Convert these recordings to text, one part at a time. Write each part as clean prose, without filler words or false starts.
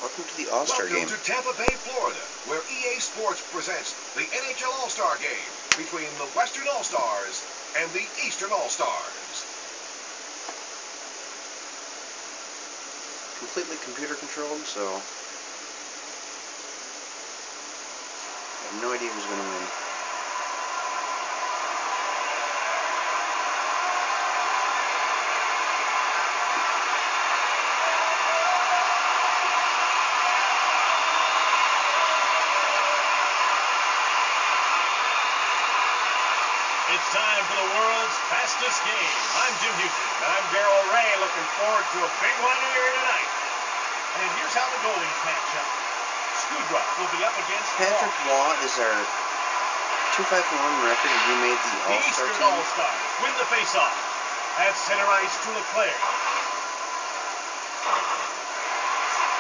Welcome to the All-Star Game. Welcome to Tampa Bay, Florida, where EA Sports presents the NHL All-Star Game between the Western All-Stars and the Eastern All-Stars. Completely computer controlled, so I have no idea who's going to win. It's time for the world's fastest game. I'm Jim Houston. I'm Darryl Ray, looking forward to a big one here tonight. And here's how the goalies match up. Scudra will be up against Patrick Law is our 2-5-1 record, and he made the All-Star Eastern team. All-Stars win the face-off. At center ice to Leclerc.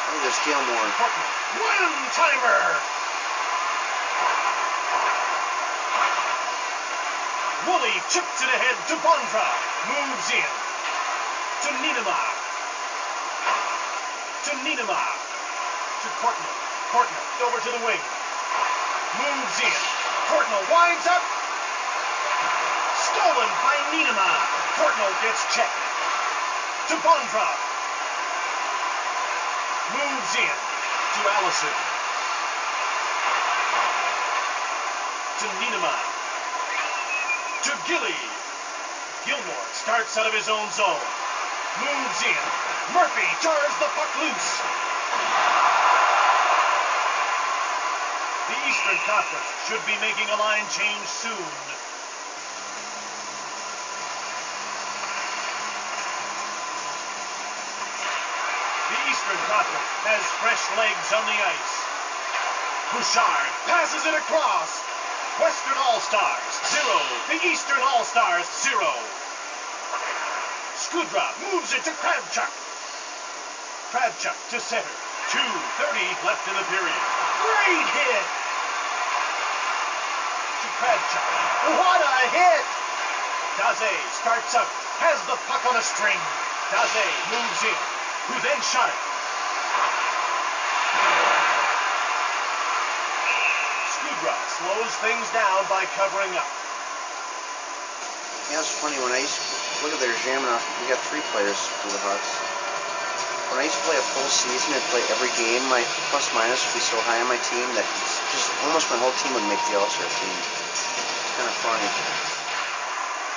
Oh, there's Gilmore. One-timer! Woolley chips it ahead to Bondra. Moves in. To Niedermayer. To Niedermayer. To Courtney. Courtney over to the wing. Moves in. Courtney winds up. Stolen by Niedermayer. Courtney gets checked. To Bondra. Moves in. To Allison. To Niedermayer. To Gilly. Gilmore starts out of his own zone. Moves in. Murphy jars the puck loose. The Eastern Conference should be making a line change soon. The Eastern Conference has fresh legs on the ice. Bouchard passes it across. Western All-Stars, 0. The Eastern All-Stars, 0. Scudra moves it to Kravchuk. Kravchuk to center. 2:30 left in the period. Great hit! To Kravchuk. What a hit! Daze starts up, has the puck on a string. Daze moves in, who then shot it. Scudra slows things down by covering up. Yeah, it's funny, when I used to look at their Jaminoff, we got 3 players for the Hawks. When I used to play a full season and play every game, my plus-minus would be so high on my team that just almost my whole team would make the All-Star team. It's kind of funny.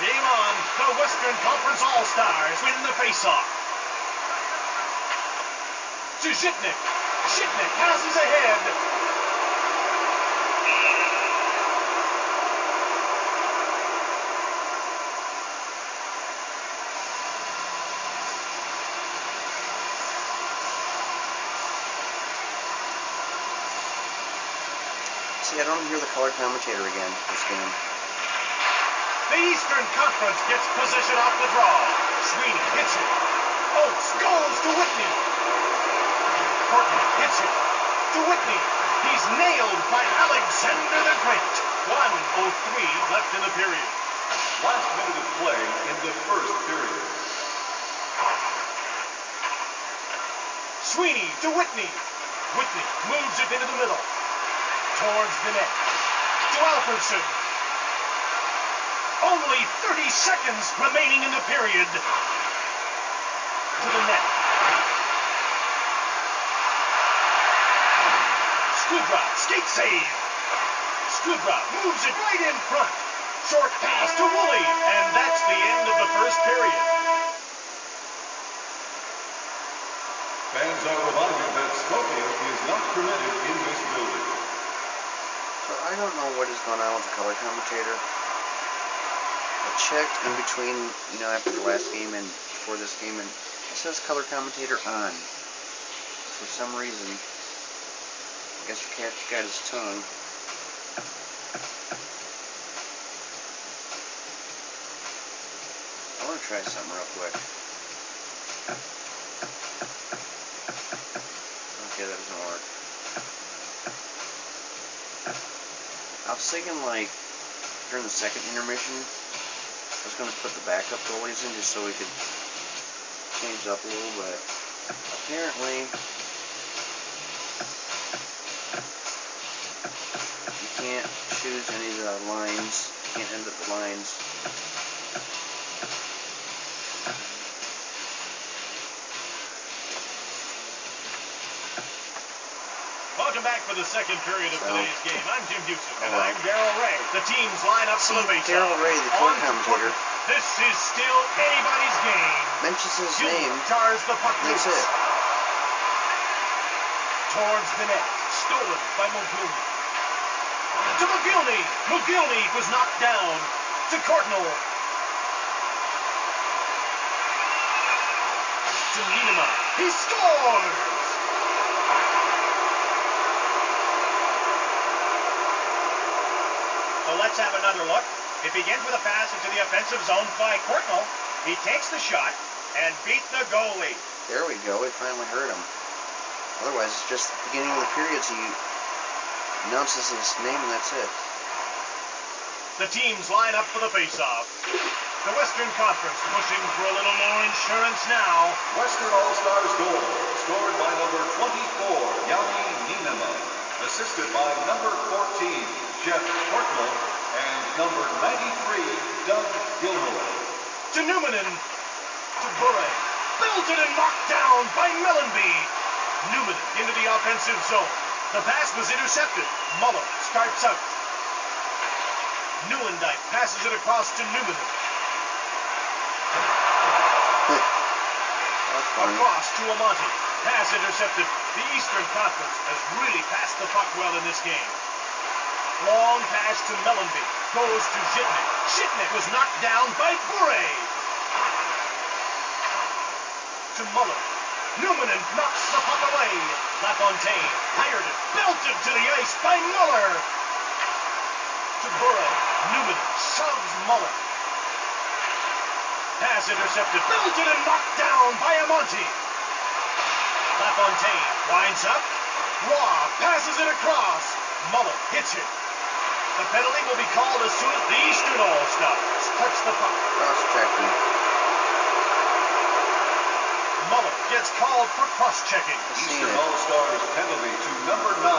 Game on. The Western Conference All-Stars win the face-off. To Zhitnik. Zhitnik passes ahead. See, I don't hear the color commentator again this game. The Eastern Conference gets possession off the draw. Sweeney hits it. Oates goes to Whitney. Courtney hits it to Whitney. He's nailed by Alexander the Great. 1:03 left in the period. Last minute of play in the first period. Sweeney to Whitney. Whitney moves it into the middle. Towards the net. To Alfredson. Only 30 seconds remaining in the period. To the net. Scudra, skate save. Scudra moves it right in front. Short pass to Woolley, and that's the end of the first period. Fans are reminded that smoking is not permitted in this building. So I don't know what is going on with the color commentator. I checked in between, after the last game and before this game, and it says color commentator on. For some reason, I guess the cat got his tongue. I want to try something real quick. Okay, that doesn't work. I was thinking, like, during the second intermission, I was going to put the backup goalies in just so we could change it up a little, but apparently use any of the lines. Can't end up the lines. Welcome back for the second period of today's game. I'm Jim Busey. And I'm Daryl Ray. The teams line up for the face-off. Daryl Ray, the color commentator. This is still anybody's game. Mentions his name. Jars the puck That's it. Towards the net. Stolen by Mogilny. To Mogilny. Mogilny was knocked down. To Courtnall. To Nienema. He scores! So let's have another look. It begins with a pass into the offensive zone by Courtnall. He takes the shot and beat the goalie. There we go. We finally heard him. Otherwise, it's just the beginning of the periods. He announces his name and that's it. The teams line up for the face-off. The Western Conference pushing for a little more insurance now. Western All-Stars goal, scored by number 24, Yanni Nienema. Assisted by number 14, Jeff Courtnall, and number 93, Doug Gilmore. To Numanen. To Bure. Belted and knocked down by Mellanby. Numanen into the offensive zone. The pass was intercepted. Muller starts out. Nieuwendyk passes it across to Numanen. Across to Amonte. Pass intercepted. The Eastern Conference has really passed the puck well in this game. Long pass to Mellanby. Goes to Zhitnik. Zhitnik was knocked down by Bure. To Muller. Numanen knocks the puck away. LaFontaine fired it. Belted to the ice by Muller. To Bure. Numanen shoves Muller. Pass intercepted. Belted and knocked down by Amonte. LaFontaine winds up. Roy passes it across. Muller hits it. The penalty will be called as soon as the Eastern All-Stars touch the puck. Cross-checking. Muller gets called for cross-checking. Eastern All-Stars penalty to number 9,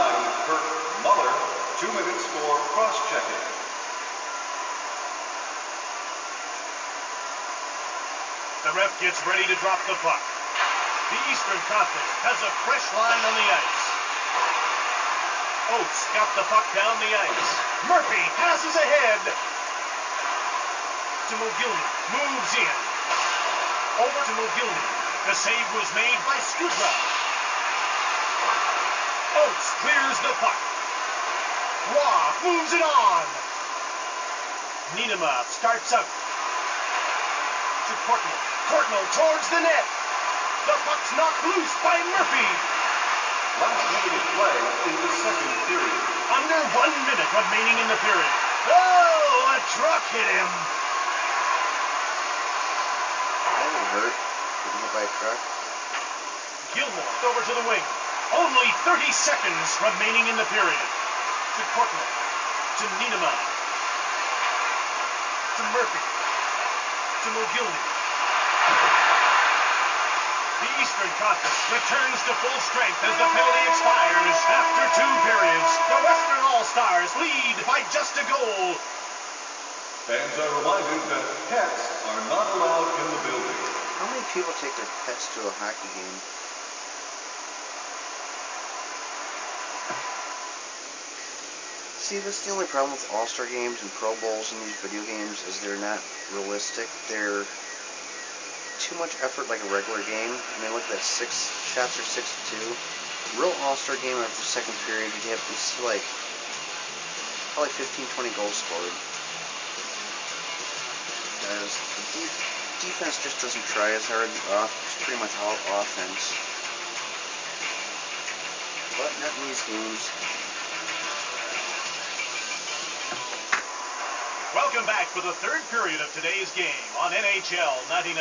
Kirk Muller. 2 minutes for cross-checking. The ref gets ready to drop the puck. The Eastern Conference has a fresh line on the ice. Oates got the puck down the ice. Murphy passes ahead. To Mogilny. Moves in. Over to Mogilny. The save was made by Skudra. Oates clears the puck. Roy moves it on. Nienema starts out. To Courtnall. Courtnall towards the net. The puck's knocked loose by Murphy. Last minute of play in the second period. Under 1 minute remaining in the period. Oh, a truck hit him. That would hurt. Getting hit by a truck. Gilmore over to the wing. Only 30 seconds remaining in the period. To Courtnall. To Nienema. To Murphy. To Mogilny. The Eastern Conference returns to full strength as the penalty expires after 2 periods. The Western All-Stars lead by just a goal. Fans are reminded that pets are not allowed in the building. How many people take their pets to a hockey game? See, that's the only problem with All-Star games and Pro Bowls and these video games is they're not realistic. They're too much effort like a regular game. I mean, look at that, 6 shots or 6-2. Real All-Star game after the second period, you'd have to see like probably 15-20 goals scored. Because the defense just doesn't try as hard. It's pretty much all offense. But not in these games. Welcome back for the third period of today's game on NHL99.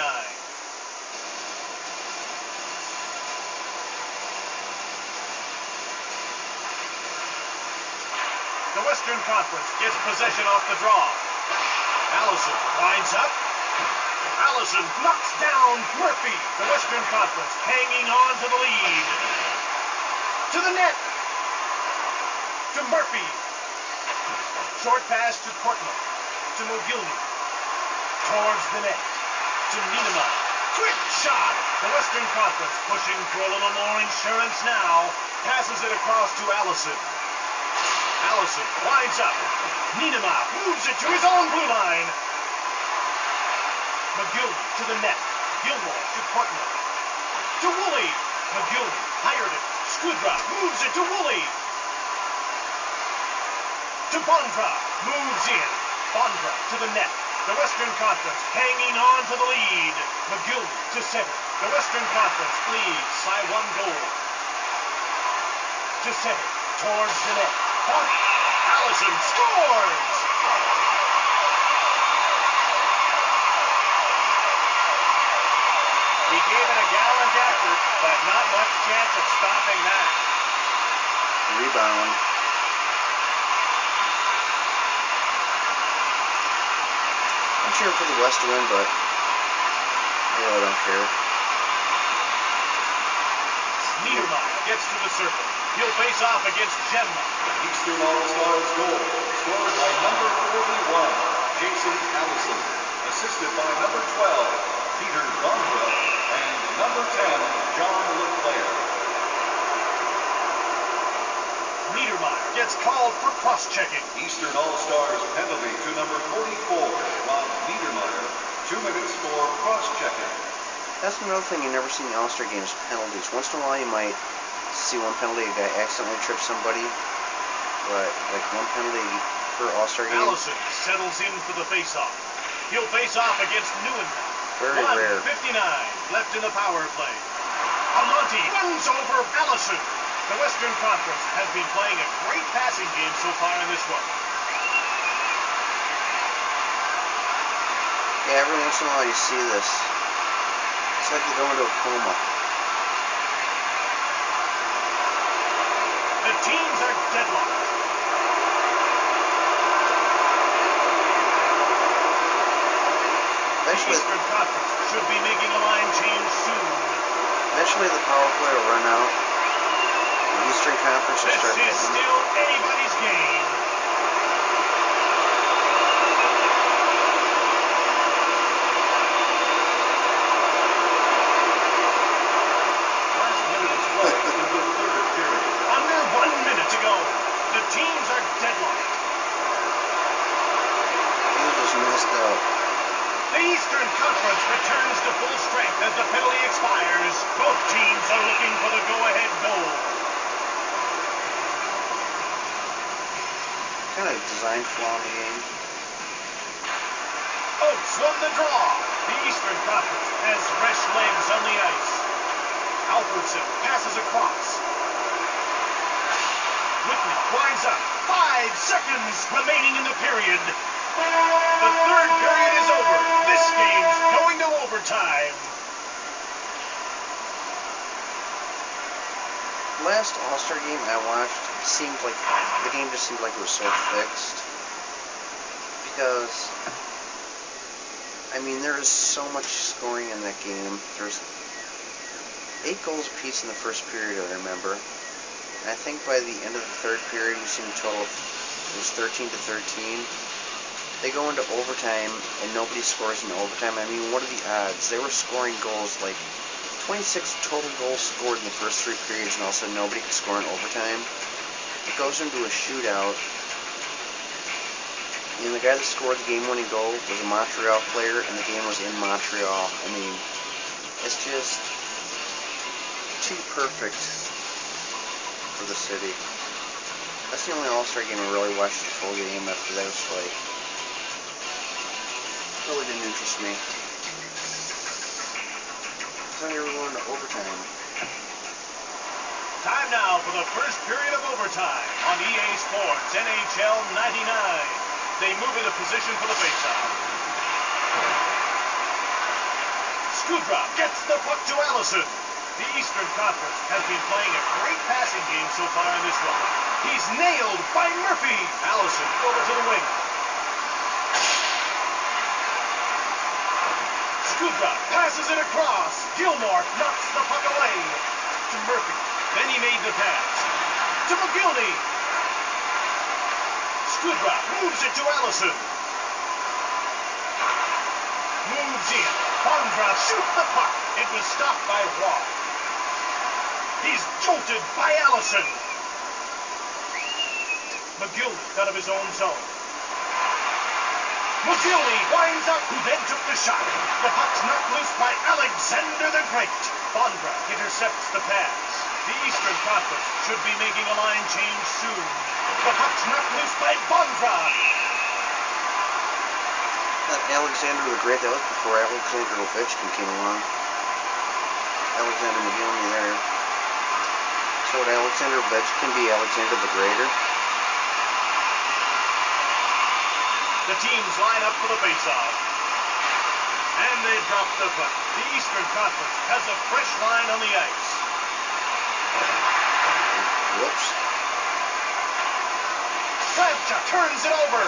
The Western Conference gets possession off the draw. Allison winds up. Allison knocks down Murphy. The Western Conference hanging on to the lead. To the net. To Murphy. Short pass to Portland. To Mogilny. Towards the net. To Niedermeyer. Quick shot. The Western Conference pushing for a little more insurance now. Passes it across to Allison. Allison winds up. Niedermeyer moves it to his own blue line. Mogilny to the net. Gilmore to Portland. To Woolley. Mogilny hired it. Skudra moves it to Woolley. To Bondra. Moves in. Bondra to the net. The Western Conference hanging on to the lead. Mogilny to center. The Western Conference leads by 1 goal. To center. Towards the net. Allison scores! He gave it a gallant effort, but not much chance of stopping that. Rebound. I'm cheering for the West to win, but I really don't care. Niedermeyer gets to the circle. He'll face off against Gemma. Eastern All-Stars goal, scored by number 41, Jason Allison, assisted by number 12, Peter Bondra, and number 10, John LeClaire. Niedermeyer gets called for cross-checking. Eastern All-Stars penalty to number 44, Ron Niedermeyer, 2 minutes for cross-checking. That's another thing you never see in the All-Star games, penalties. Once in a while you might see one penalty, a guy accidentally trips somebody, but like one penalty per All-Star game. Allison settles in for the face-off. He'll face off against Neuenman. Very rare. 1:59 left in the power play. Almonte runs over Allison. The Western Conference has been playing a great passing game so far in this one. Yeah, every once in a while you see this. It's like you go into a coma. The teams are deadlocked. The Eastern Conference should be making a line change soon. Eventually the power play will run out. The Eastern Conference will This start is still anybody's game. Last minute of play in the third period. Under 1 minute to go. The teams are deadlocked. You just missed out. The Eastern Conference returns to full strength as the penalty expires. Both teams are looking for the go-ahead goal. Kind of design flaw in the game. Oaks won the draw. The Eastern Conference has fresh legs on the ice. Alfredson passes across. Whitney winds up. 5 seconds remaining in the period. The third period is over. This game's going to overtime. Last All-Star game I watched seemed like the game just seemed like it was so fixed. Because I mean there is so much scoring in that game. There's 8 goals apiece in the first period, I remember. And I think by the end of the third period we've seen a total it was 13-13. They go into overtime and nobody scores in overtime. I mean, what are the odds? They were scoring goals like 26 total goals scored in the first 3 periods, and all of a sudden nobody could score in overtime. It goes into a shootout, and the guy that scored the game-winning goal was a Montreal player, and the game was in Montreal. I mean, it's just too perfect for the city. That's the only All-Star game I really watched the full game. After that, it was like really didn't interest me. So here we're going to overtime. Time now for the first period of overtime on EA Sports NHL99. They move into position for the faceoff. Skudra gets the puck to Allison. The Eastern Conference has been playing a great passing game so far in this one. He's nailed by Murphy. Allison over to the wing. Skudra passes it across. Gilmore knocks the puck away. To Murphy. Then he made the pass. To Mogilny. Skudra moves it to Allison. Moves in. Bondra shoots the puck. It was stopped by Roy. He's jolted by Allison. McGillney out of his own zone. McGillney winds up, who then took the shot. The puck's knocked loose by Alexander the Great. Bondra intercepts the pass. The Eastern Conference should be making a line change soon. The puck's knocked loose by Bondra. That Alexander the Great, that was before Alexander Ovechkin came along. Alexander McGillney there. So would Alexander Ovechkin be Alexander the Greater? The teams line up for the faceoff. And they drop the puck. The Eastern Conference has a fresh line on the ice. Whoops. Kravchuk turns it over.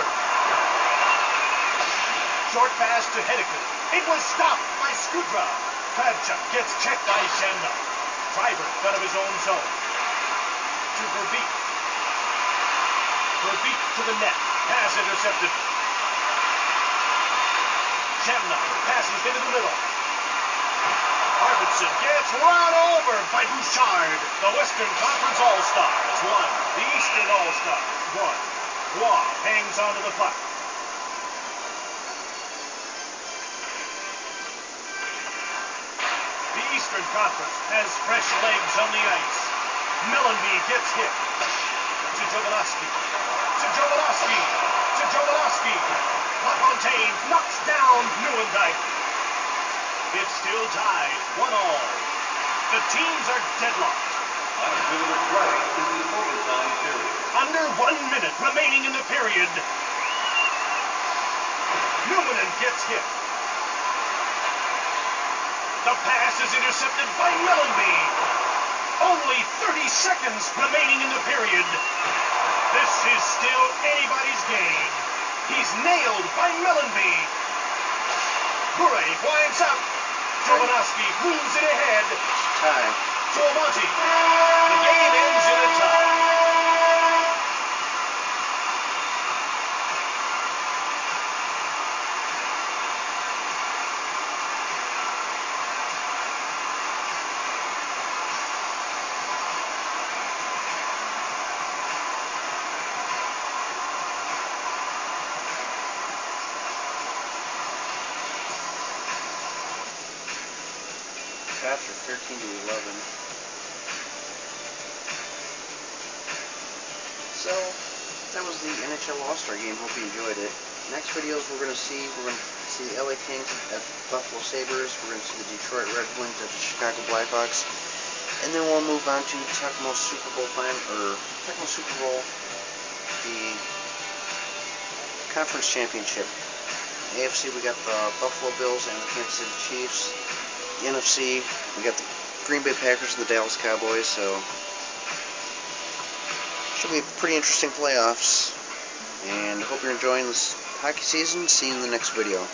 Short pass to Hedican. It was stopped by Skudra. Kravchuk gets checked by Shamna. Driver out of his own zone. To Verbeek. Verbeek to the net. Pass intercepted. Shamna passes into the middle. Arvidsson gets run over by Bouchard. The Western Conference All-Stars won. The Eastern All-Stars won. Waugh hangs onto the puck. The Eastern Conference has fresh legs on the ice. Mellenby gets hit. To Jovanovski. To Jovanovski. To Jovanovski. LaFontaine knocks down Nieuwendyk. It's still tied, 1-1. The teams are deadlocked. A minute of play in the overtime period. Under 1 minute remaining in the period. Newman gets hit. The pass is intercepted by Mellenby. Only 30 seconds remaining in the period. This is still anybody's game. He's nailed by Mellenby. Murray winds up. Jovanovski moves it ahead. Tie. To Monty. The game ends in a tie. Caps are 13-11. So that was the NHL All-Star game. Hope you enjoyed it. Next videos we're going to see the LA Kings at Buffalo Sabres. We're going to see the Detroit Red Wings at the Chicago Blackhawks, and then we'll move on to Tecmo Super Bowl the Conference Championship. AFC we got the Buffalo Bills and the Kansas City Chiefs. The NFC, we got the Green Bay Packers and the Dallas Cowboys, so should be pretty interesting playoffs. And I hope you're enjoying this hockey season. See you in the next video.